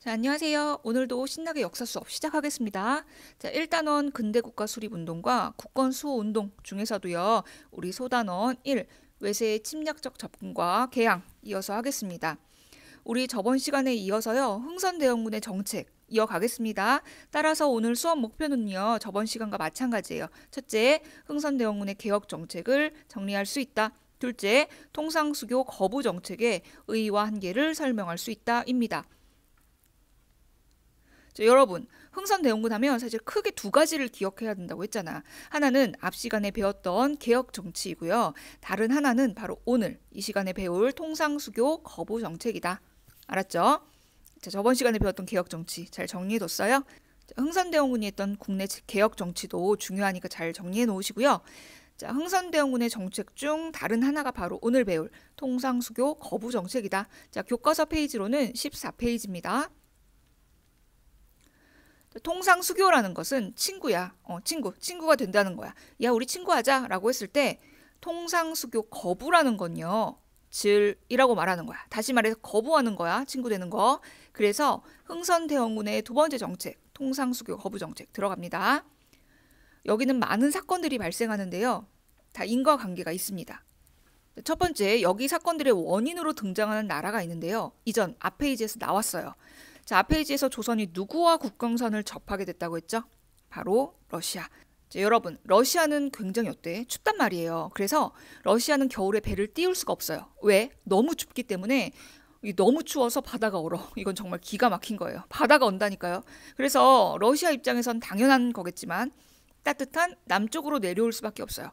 자, 안녕하세요. 오늘도 신나게 역사 수업 시작하겠습니다. 자, 1단원 근대국가 수립운동과 국권수호운동 중에서도요, 우리 소단원 1, 외세의 침략적 접근과 개항 이어서 하겠습니다. 우리 저번 시간에 이어서요, 흥선대원군의 정책 이어가겠습니다. 따라서 오늘 수업 목표는요, 저번 시간과 마찬가지예요. 첫째, 흥선대원군의 개혁 정책을 정리할 수 있다. 둘째, 통상수교 거부 정책의 의의와 한계를 설명할 수 있다입니다. 여러분, 흥선대원군 하면 사실 크게 두 가지를 기억해야 된다고 했잖아. 하나는 앞 시간에 배웠던 개혁 정치이고요. 다른 하나는 바로 오늘 이 시간에 배울 통상수교 거부 정책이다. 알았죠? 자, 저번 시간에 배웠던 개혁 정치 잘 정리해뒀어요? 흥선대원군이 했던 국내 개혁 정치도 중요하니까 잘 정리해 놓으시고요. 자, 흥선대원군의 정책 중 다른 하나가 바로 오늘 배울 통상수교 거부 정책이다. 자, 교과서 페이지로는 14페이지입니다. 통상수교라는 것은 친구야. 친구가 된다는 거야. 야, 우리 친구하자 라고 했을 때 통상수교 거부라는 건요. 질이라고 말하는 거야. 다시 말해서 거부하는 거야. 친구 되는 거. 그래서 흥선대원군의 두 번째 정책, 통상수교 거부 정책 들어갑니다. 여기는 많은 사건들이 발생하는데요. 다 인과관계가 있습니다. 첫 번째, 여기 사건들의 원인으로 등장하는 나라가 있는데요. 이전 앞 페이지에서 나왔어요. 자, 앞 페이지에서 조선이 누구와 국경선을 접하게 됐다고 했죠? 바로 러시아. 자, 여러분, 러시아는 굉장히 어때? 춥단 말이에요. 그래서 러시아는 겨울에 배를 띄울 수가 없어요. 왜? 너무 춥기 때문에 너무 추워서 바다가 얼어. 이건 정말 기가 막힌 거예요. 바다가 온다니까요. 그래서 러시아 입장에선 당연한 거겠지만 따뜻한 남쪽으로 내려올 수밖에 없어요.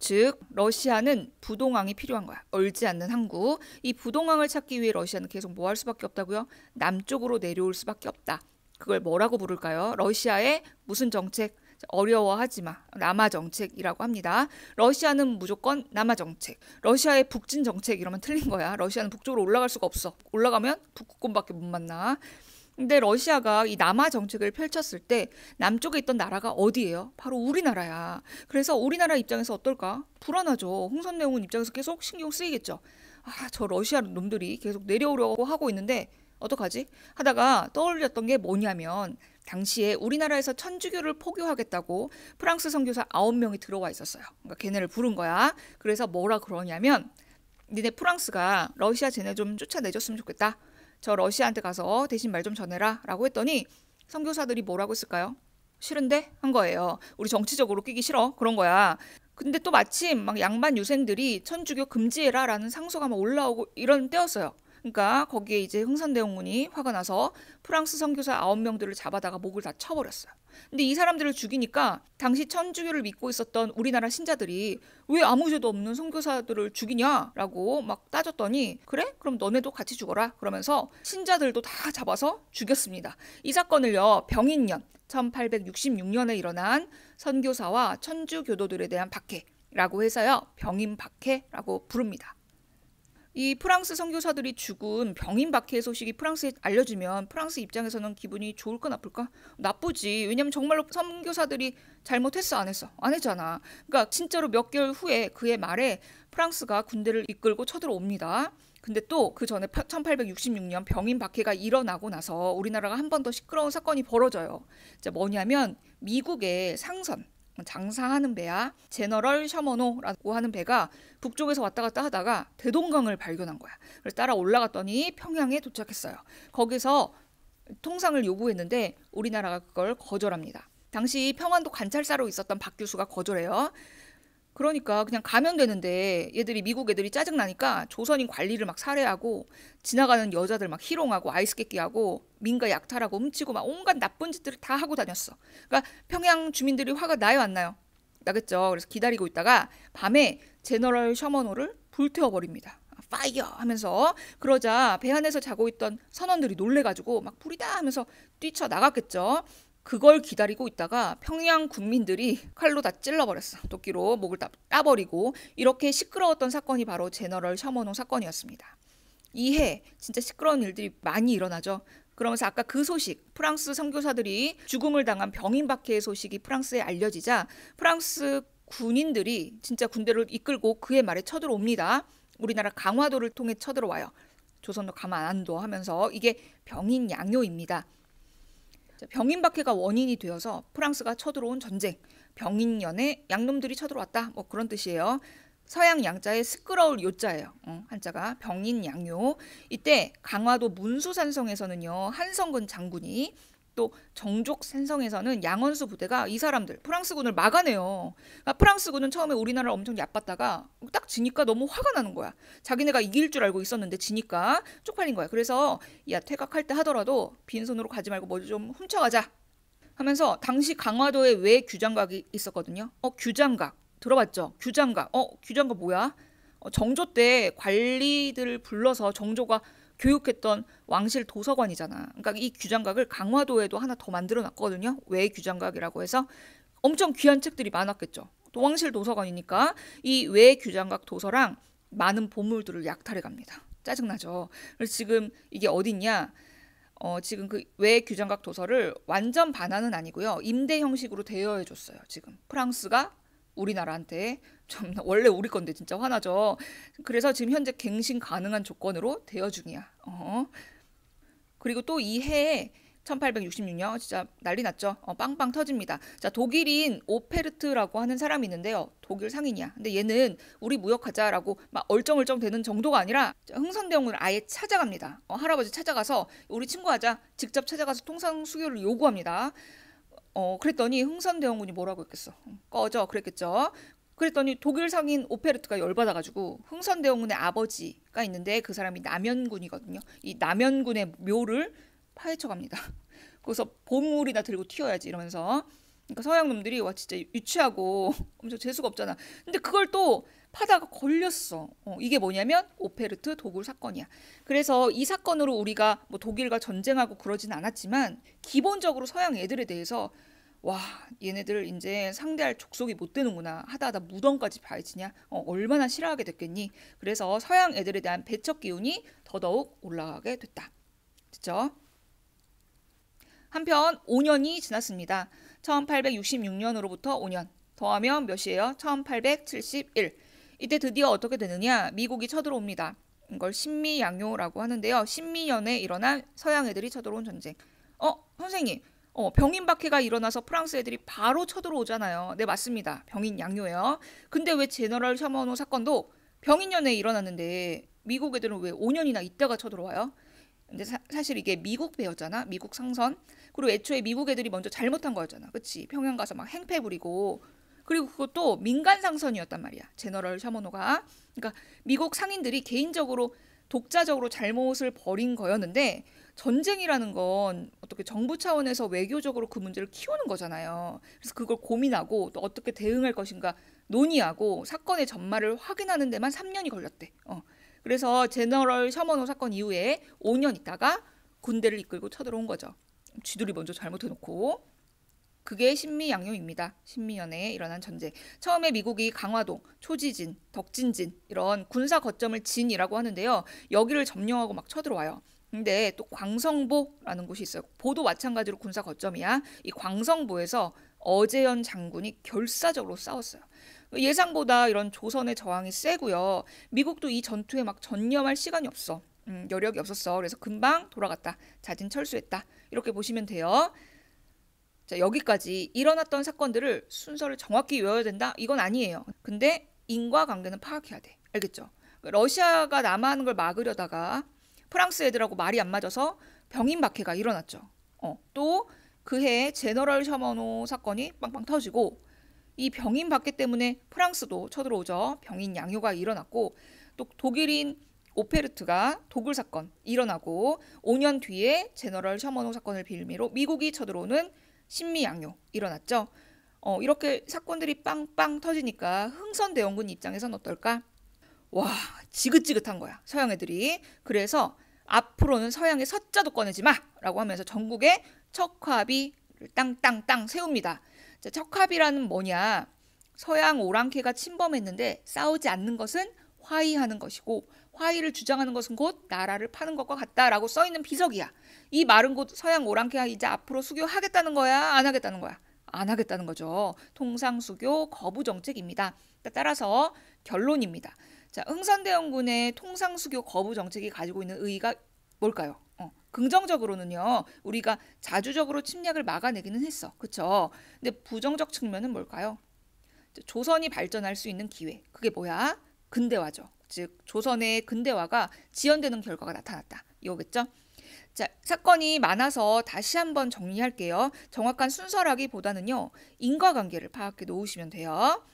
즉 러시아는 부동항이 필요한 거야. 얼지 않는 항구. 이 부동항을 찾기 위해 러시아는 계속 뭐 할 수밖에 없다고요? 남쪽으로 내려올 수밖에 없다. 그걸 뭐라고 부를까요? 러시아의 무슨 정책? 어려워하지 마. 남하 정책이라고 합니다. 러시아는 무조건 남하 정책. 러시아의 북진 정책 이러면 틀린 거야. 러시아는 북쪽으로 올라갈 수가 없어. 올라가면 북극권밖에 못 만나. 근데 러시아가 이 남하 정책을 펼쳤을 때 남쪽에 있던 나라가 어디예요? 바로 우리나라야. 그래서 우리나라 입장에서 어떨까? 불안하죠. 흥선대원군 입장에서 계속 신경 쓰이겠죠. 아, 저 러시아 놈들이 계속 내려오려고 하고 있는데 어떡하지? 하다가 떠올렸던 게 뭐냐면 당시에 우리나라에서 천주교를 포교하겠다고 프랑스 선교사 9명이 들어와 있었어요. 그러니까 걔네를 부른 거야. 그래서 뭐라 그러냐면 니네 프랑스가 러시아 쟤네 좀 쫓아내줬으면 좋겠다. 저 러시아한테 가서 대신 말 좀 전해라 라고 했더니 선교사들이 뭐라고 했을까요? 싫은데? 한 거예요. 우리 정치적으로 끼기 싫어. 그런 거야. 근데 또 마침 막 양반 유생들이 천주교 금지해라 라는 상소가 막 올라오고 이런 때였어요. 그러니까 거기에 이제 흥선대원군이 화가 나서 프랑스 선교사 9명들을 잡아다가 목을 다 쳐버렸어요. 근데 이 사람들을 죽이니까 당시 천주교를 믿고 있었던 우리나라 신자들이 왜 아무 죄도 없는 선교사들을 죽이냐라고 막 따졌더니 그래? 그럼 너네도 같이 죽어라. 그러면서 신자들도 다 잡아서 죽였습니다. 이 사건을요. 병인년 1866년에 일어난 선교사와 천주교도들에 대한 박해라고 해서요. 병인박해라고 부릅니다. 이 프랑스 선교사들이 죽은 병인 박해 소식이 프랑스에 알려지면 프랑스 입장에서는 기분이 좋을까 나쁠까? 나쁘지. 왜냐면 정말로 선교사들이 잘못했어 안 했어? 안 했잖아. 그러니까 진짜로 몇 개월 후에 그의 말에 프랑스가 군대를 이끌고 쳐들어옵니다. 근데 또 그 전에 1866년 병인 박해가 일어나고 나서 우리나라가 한 번 더 시끄러운 사건이 벌어져요. 뭐냐면 미국의 상선 장사하는 배야 제너럴 셔머노라고 하는 배가 북쪽에서 왔다 갔다 하다가 대동강을 발견한 거야. 그래서 따라 올라갔더니 평양에 도착했어요. 거기서 통상을 요구했는데 우리나라가 그걸 거절합니다. 당시 평안도 관찰사로 있었던 박 교수가 거절해요. 그러니까 그냥 가면 되는데 얘들이 미국 애들이 짜증나니까 조선인 관리를 막 살해하고 지나가는 여자들 막 희롱하고 아이스 깨끼하고 민가 약탈하고 훔치고 막 온갖 나쁜 짓들을 다 하고 다녔어. 그러니까 평양 주민들이 화가 나요 안 나요? 나겠죠. 그래서 기다리고 있다가 밤에 제너럴 셔머노를 불태워버립니다. 파이어 하면서 그러자 배 안에서 자고 있던 선원들이 놀래가지고 막 불이다 하면서 뛰쳐나갔겠죠. 그걸 기다리고 있다가 평양 군민들이 칼로 다 찔러버렸어. 도끼로 목을 다 따버리고 이렇게 시끄러웠던 사건이 바로 제너럴 셔머노 사건이었습니다. 이해 진짜 시끄러운 일들이 많이 일어나죠. 그러면서 아까 그 소식 프랑스 선교사들이 죽음을 당한 병인 박해의 소식이 프랑스에 알려지자 프랑스 군인들이 진짜 군대를 이끌고 그의 말에 쳐들어옵니다. 우리나라 강화도를 통해 쳐들어와요. 조선도 가만 안 둬 하면서 이게 병인 양요입니다. 병인 박해가 원인이 되어서 프랑스가 쳐들어온 전쟁, 병인년에 양놈들이 쳐들어왔다. 뭐 그런 뜻이에요. 서양 양자의 시끄러울 요자예요. 한자가 병인 양요. 이때 강화도 문수산성에서는요, 한성근 장군이 또 정족산성에서는 양원수 부대가 이 사람들 프랑스군을 막아내요. 그러니까 프랑스군은 처음에 우리나라를 엄청 얕봤다가 딱 지니까 너무 화가 나는 거야. 자기네가 이길 줄 알고 있었는데 지니까 쪽팔린 거야. 그래서 야, 퇴각할 때 하더라도 빈손으로 가지 말고 뭐 좀 훔쳐가자 하면서 당시 강화도에 외 규장각이 있었거든요. 규장각 들어봤죠? 규장각. 규장각 뭐야? 정조 때 관리들을 불러서 정조가 교육했던 왕실 도서관이잖아. 그러니까 이 규장각을 강화도에도 하나 더 만들어 놨거든요. 외 규장각이라고 해서 엄청 귀한 책들이 많았겠죠. 또 왕실 도서관이니까 이 외 규장각 도서랑 많은 보물들을 약탈해 갑니다. 짜증나죠. 그래서 지금 이게 어딨냐? 지금 그 외 규장각 도서를 완전 반환은 아니고요. 임대 형식으로 대여해 줬어요. 지금 프랑스가 우리나라한테. 참 원래 우리 건데 진짜 화나죠. 그래서 지금 현재 갱신 가능한 조건으로 대여 중이야. 그리고 또 이 해에 1866년 진짜 난리 났죠. 빵빵 터집니다. 자, 독일인 오페르트라고 하는 사람이 있는데요. 독일 상인이야. 근데 얘는 우리 무역하자라고 막 얼쩡얼쩡 되는 정도가 아니라 흥선대원군을 아예 찾아갑니다. 할아버지 찾아가서 우리 친구하자. 직접 찾아가서 통상 수교를 요구합니다. 그랬더니 흥선대원군이 뭐라고 했겠어? 꺼져 그랬겠죠. 그랬더니 독일 상인 오페르트가 열받아가지고 흥선대원군의 아버지가 있는데 그 사람이 남연군이거든요. 이 남연군의 묘를 파헤쳐갑니다. 그래서 보물이나 들고 튀어야지 이러면서. 그러니까 서양 놈들이 와 진짜 유치하고 엄청 재수가 없잖아. 근데 그걸 또 파다가 걸렸어. 이게 뭐냐면 오페르트 도굴 사건이야. 그래서 이 사건으로 우리가 뭐 독일과 전쟁하고 그러진 않았지만 기본적으로 서양 애들에 대해서 와 얘네들 이제 상대할 족속이 못 되는구나 하다 무덤까지 파헤치냐 얼마나 싫어하게 됐겠니. 그래서 서양 애들에 대한 배척 기운이 더더욱 올라가게 됐다. 됐죠? 한편 5년이 지났습니다. 1866년으로부터 5년 더하면 몇이에요? 1871. 이때 드디어 어떻게 되느냐? 미국이 쳐들어옵니다. 이걸 신미양요라고 하는데요. 신미년에 일어난 서양 애들이 쳐들어온 전쟁. 선생님 병인 박해가 일어나서 프랑스 애들이 바로 쳐들어오잖아요. 네, 맞습니다. 병인 양요예요. 근데 왜 제너럴 셔먼호 사건도 병인년에 일어났는데 미국 애들은 왜 5년이나 있다가 쳐들어와요? 근데 사실 이게 미국 배였잖아. 미국 상선. 그리고 애초에 미국 애들이 먼저 잘못한 거였잖아. 그치? 평양 가서 막 행패 부리고. 그리고 그것도 민간 상선이었단 말이야. 제너럴 셔먼호가. 그러니까 미국 상인들이 개인적으로 독자적으로 잘못을 벌인 거였는데 전쟁이라는 건 어떻게 정부 차원에서 외교적으로 그 문제를 키우는 거잖아요. 그래서 그걸 고민하고 또 어떻게 대응할 것인가 논의하고 사건의 전말을 확인하는 데만 3년이 걸렸대. 그래서 제너럴 셔먼호 사건 이후에 5년 있다가 군대를 이끌고 쳐들어온 거죠. 쥐들이 먼저 잘못해놓고. 그게 신미양요입니다. 신미년에 일어난 전쟁. 처음에 미국이 강화도, 초지진, 덕진진 이런 군사 거점을 진이라고 하는데요. 여기를 점령하고 막 쳐들어와요. 근데 또 광성보라는 곳이 있어요. 보도 마찬가지로 군사 거점이야. 이 광성보에서 어제연 장군이 결사적으로 싸웠어요. 예상보다 이런 조선의 저항이 세고요. 미국도 이 전투에 막 전념할 시간이 없어. 여력이 없었어. 그래서 금방 돌아갔다. 자진 철수했다. 이렇게 보시면 돼요. 자, 여기까지 일어났던 사건들을 순서를 정확히 외워야 된다? 이건 아니에요. 근데 인과관계는 파악해야 돼. 알겠죠? 러시아가 남하하는 걸 막으려다가 프랑스 애들하고 말이 안 맞아서 병인 박해가 일어났죠. 또 그 해에 제너럴 셔먼호 사건이 빵빵 터지고 이 병인 박해 때문에 프랑스도 쳐들어오죠. 병인 양요가 일어났고 또 독일인 오페르트가 도굴 사건 일어나고 5년 뒤에 제너럴 셔먼호 사건을 빌미로 미국이 쳐들어오는 신미양요 일어났죠. 이렇게 사건들이 빵빵 터지니까 흥선대원군 입장에선 어떨까? 와 지긋지긋한 거야 서양 애들이. 그래서 앞으로는 서양의 서자도 꺼내지 마라고 하면서 전국에 척화비를 땅땅땅 세웁니다. 자, 척화비라는 뭐냐? 서양 오랑캐가 침범했는데 싸우지 않는 것은 화의하는 것이고 화의를 주장하는 것은 곧 나라를 파는 것과 같다라고 써있는 비석이야. 이 말은 곧 서양 오랑캐가 이제 앞으로 수교하겠다는 거야? 안 하겠다는 거야? 안 하겠다는 거죠. 통상수교 거부 정책입니다. 따라서 결론입니다. 자, 흥선대원군의 통상수교 거부 정책이 가지고 있는 의의가 뭘까요? 긍정적으로는요, 우리가 자주적으로 침략을 막아내기는 했어. 그쵸? 근데 부정적 측면은 뭘까요? 조선이 발전할 수 있는 기회. 그게 뭐야? 근대화죠. 즉, 조선의 근대화가 지연되는 결과가 나타났다. 이거겠죠? 자, 사건이 많아서 다시 한번 정리할게요. 정확한 순서라기보다는요, 인과관계를 파악해 놓으시면 돼요.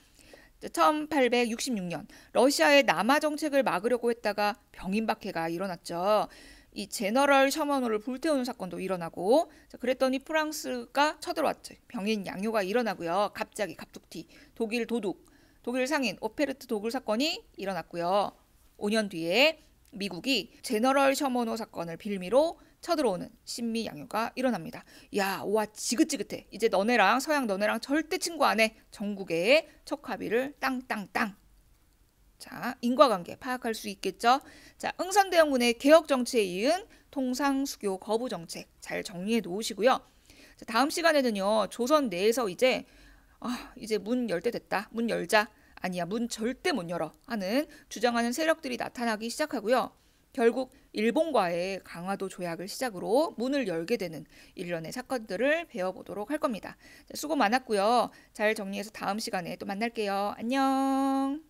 1866년 러시아의 남하 정책을 막으려고 했다가 병인박해가 일어났죠. 이 제너럴 셔먼호를 불태우는 사건도 일어나고, 자, 그랬더니 프랑스가 쳐들어왔죠. 병인 양요가 일어나고요. 갑자기 갑툭튀 독일 도둑, 독일 상인 오페르트 도굴 사건이 일어났고요. 5년 뒤에 미국이 제너럴 셔먼호 사건을 빌미로 쳐들어오는 신미 양요가 일어납니다. 야, 와, 지긋지긋해. 이제 너네랑 서양 너네랑 절대 친구 안 해. 전국의 척합의를 땅땅땅. 자, 인과관계 파악할 수 있겠죠? 자, 흥선대원군의 개혁 정치에 이은 통상수교 거부 정책 잘 정리해 놓으시고요. 자, 다음 시간에는요, 조선 내에서 이제 문 열 때 됐다. 문 열자. 아니야, 문 절대 못 열어. 하는 주장하는 세력들이 나타나기 시작하고요. 결국 일본과의 강화도 조약을 시작으로 문을 열게 되는 일련의 사건들을 배워보도록 할 겁니다. 자, 수고 많았고요. 잘 정리해서 다음 시간에 또 만날게요. 안녕.